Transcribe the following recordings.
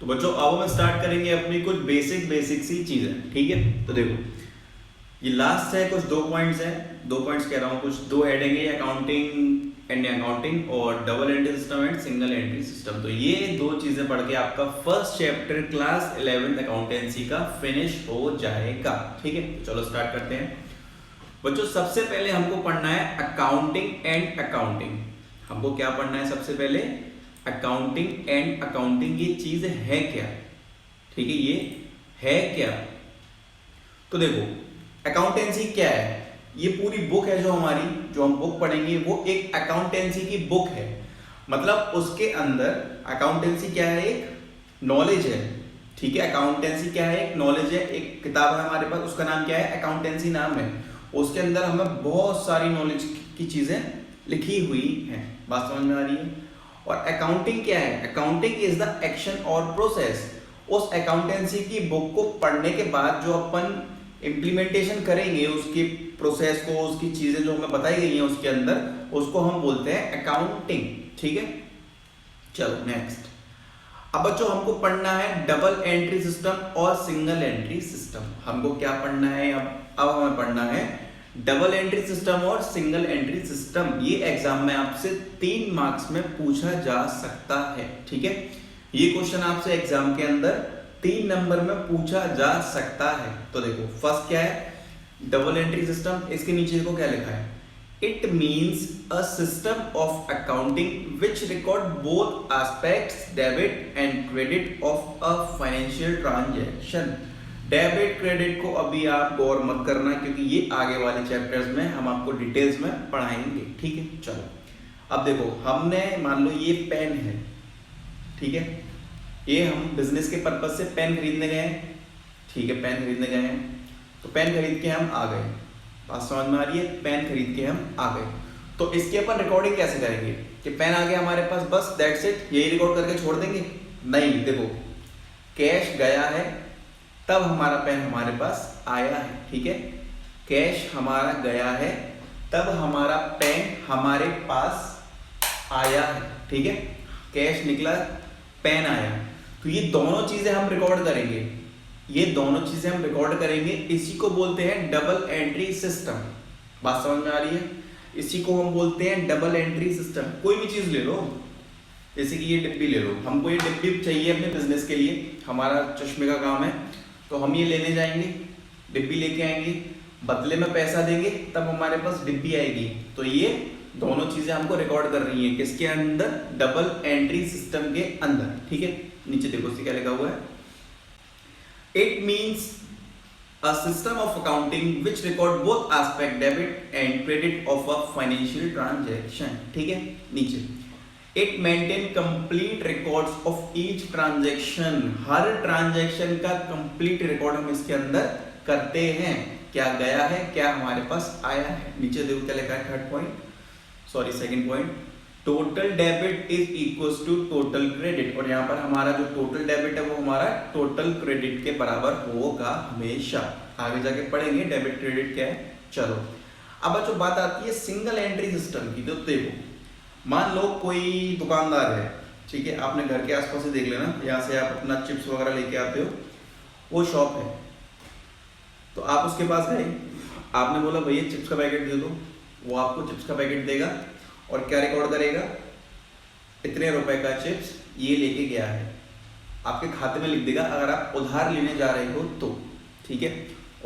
तो बच्चों अब हम स्टार्ट करेंगे अपनी कुछ बेसिक सी चीजें, ठीक है। तो देखो ये लास्ट है, कुछ 2 पॉइंट्स हैं, 2 पॉइंट्स कह रहा हूँ, कुछ 2 हेडिंग है, अकाउंटिंग एंड अकाउंटिंग और double entry system and single entry system. तो ये 2 चीजें पढ़ के आपका first chapter class 11th accountancy का फिनिश हो जाएगा, ठीक है। तो चलो स्टार्ट करते हैं बच्चों। सबसे पहले हमको पढ़ना है अकाउंटिंग एंड अकाउंटिंग। हमको क्या पढ़ना है सबसे पहले? Accounting and accounting. ये चीज है क्या, ठीक है, ये है क्या? तो देखो अकाउंटेंसी क्या है, ये पूरी बुक है जो हमारी, जो हम बुक पढ़ेंगे वो एक अकाउंटेंसी की बुक है। मतलब उसके अंदर अकाउंटेंसी क्या है, एक नॉलेज है, ठीक है। अकाउंटेंसी क्या है, एक नॉलेज है। एक किताब है हमारे पास, उसका नाम क्या है, अकाउंटेंसी नाम है। उसके अंदर हमें बहुत सारी नॉलेज की चीजें लिखी हुई हैं। बात समझ में आ रही है? और अकाउंटिंग क्या है? अकाउंटिंग इज द एक्शन और प्रोसेस। उस अकाउंटेंसी की बुक को पढ़ने के बाद जो अपन इम्प्लीमेंटेशन करेंगे उसकी प्रोसेस को, उसकी चीजें जो हमें बताई गई हैं उसके अंदर, उसको हम बोलते हैं अकाउंटिंग, ठीक है। चलो नेक्स्ट। अब बच्चों हमको पढ़ना है डबल एंट्री सिस्टम और सिंगल एंट्री सिस्टम। हमको क्या पढ़ना है अब हमें पढ़ना है डबल एंट्री सिस्टम और सिंगल एंट्री सिस्टम। ये एग्जाम में आपसे 3 मार्क्स में पूछा जा सकता है, ठीक है। ये क्वेश्चन आपसे एग्जाम के अंदर 3 नंबर में पूछा जा सकता है। तो देखो फर्स्ट क्या है, डबल एंट्री सिस्टम। इसके नीचे देखो क्या लिखा है, it means a system of accounting which record both aspects debit and credit of a financial transaction. Debit credit को अभी आप गौर मत करना, क्योंकि ये आगे वाले चैप्टर्स में हम आपको डिटेल्स में पढ़ाएंगे, ठीक है। चलो अब देखो, हमने मान लो ये पेन है, ठीक है, ये हम बिजनेस के पर्पज से पेन खरीदने गए हैं, ठीक है, पेन खरीदने गए हैं। तो पेन खरीद के हम आ गए, बात समझ में आ रही है? पेन खरीद के हम आ गए, तो इसके अपन रिकॉर्डिंग कैसे करेंगे कि पेन आ गया हमारे पास, बस दैट्स इट, यही रिकॉर्ड करके छोड़ देंगे? नहीं, देखो कैश गया है तब हमारा पेन हमारे पास आया है, ठीक है। कैश हमारा गया है तब हमारा पेन हमारे पास आया है, ठीक है। कैश निकला, पेन आया, तो ये दोनों चीजें हम रिकॉर्ड करेंगे, ये दोनों चीजें हम रिकॉर्ड करेंगे। इसी को बोलते हैं डबल एंट्री सिस्टम। बात समझ में आ रही है? इसी को हम बोलते हैं डबल एंट्री सिस्टम। कोई भी चीज ले लो, जैसे कि ये डिब्बी ले लो, हमको ये डिब्बी चाहिए अपने बिजनेस के लिए, हमारा चश्मे का काम है, तो हम ये लेने जाएंगे, डिब्बी लेके आएंगे, बदले में पैसा देंगे, तब हमारे पास डिब्बी आएगी। तो ये दोनों चीजें हमको रिकॉर्ड कर रही हैं, किसके अंदर? डबल एंट्री सिस्टम के अंदर, ठीक है। नीचे देखो क्या लिखा हुआ है, it means a system of accounting which record both aspect debit and credit of a financial transaction, ठीक है। नीचे it maintain complete records of each transaction. Her transaction का कंप्लीट रिकॉर्ड हम इसके अंदर करते हैं, क्या गया है, क्या हमारे पास आया है। नीचे देखो क्या लिखा है, third point, sorry second point, total debit is equals to total credit. और यहाँ पर हमारा जो टोटल डेबिट है वो हमारा टोटल क्रेडिट के बराबर होगा हमेशा। आगे जाके पढ़ेंगे डेबिट क्रेडिट क्या है। चलो अब जो बात आती है सिंगल एंट्री सिस्टम की, तो देखो मान लो कोई दुकानदार है, ठीक है, आपने घर के आसपास से देख लेना, यहाँ से आप अपना चिप्स वगैरह लेके आते हो, वो शॉप है, तो आप उसके पास गए, आपने बोला भैया चिप्स का पैकेट दे दो, वो आपको चिप्स का पैकेट देगा और क्या रिकॉर्ड करेगा, इतने रुपए का चिप्स ये लेके गया है, आपके खाते में लिख देगा। अगर आप उधार लेने जा रहे हो तो, ठीक है,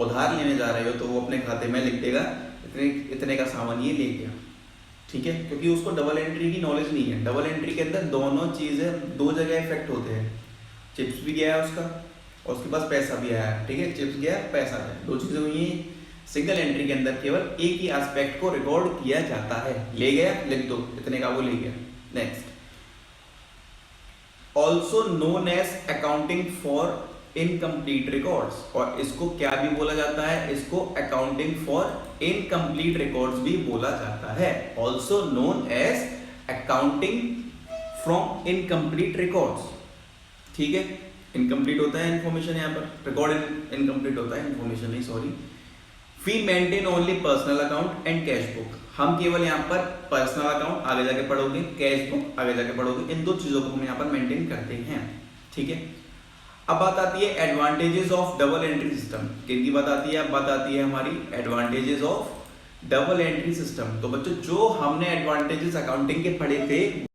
उधार लेने जा रहे हो तो वो अपने खाते में लिख देगा इतने का सामान ये ले गया, ठीक है, क्योंकि उसको डबल एंट्री की नॉलेज नहीं है। डबल एंट्री के अंदर दोनों चीजें 2 जगह इफेक्ट होते हैं, चिप्स भी गया है उसका और उसके पास पैसा भी आया है, ठीक है, चिप्स गया पैसा गया, 2 चीजें हुई हैं। सिंगल एंट्री के अंदर केवल एक ही एस्पेक्ट को रिकॉर्ड किया जाता है, ले गया लिख दो इतने का, वो ले गया। Next, also known as accounting for incomplete records. और इसको क्या भी बोला जाता है, इसको अकाउंटिंग फॉर इनकम्प्लीट रिकॉर्ड्स भी बोला जाता है। Also known as accounting from incomplete records, ठीक है। इनकम्प्लीट होता है इन्फॉर्मेशन, यहाँ पर रिकॉर्ड इनकम्प्लीट होता है इन्फॉर्मेशन नहीं, sorry. We maintain only personal account and cash book. हम केवल यहाँ पर पर्सनल अकाउंट आगे जाके पढ़ोगे, कैश बुक आगे जाके पढ़ोगे, इन 2 चीजों को हम यहाँ पर मेंटेन करते हैं, ठीक है। अब बात आती है advantages of double entry system. किनकी बात आती है? अब बात आती है हमारी advantages of double entry system. तो बच्चों जो हमने एडवांटेजेस अकाउंटिंग के पढ़े थे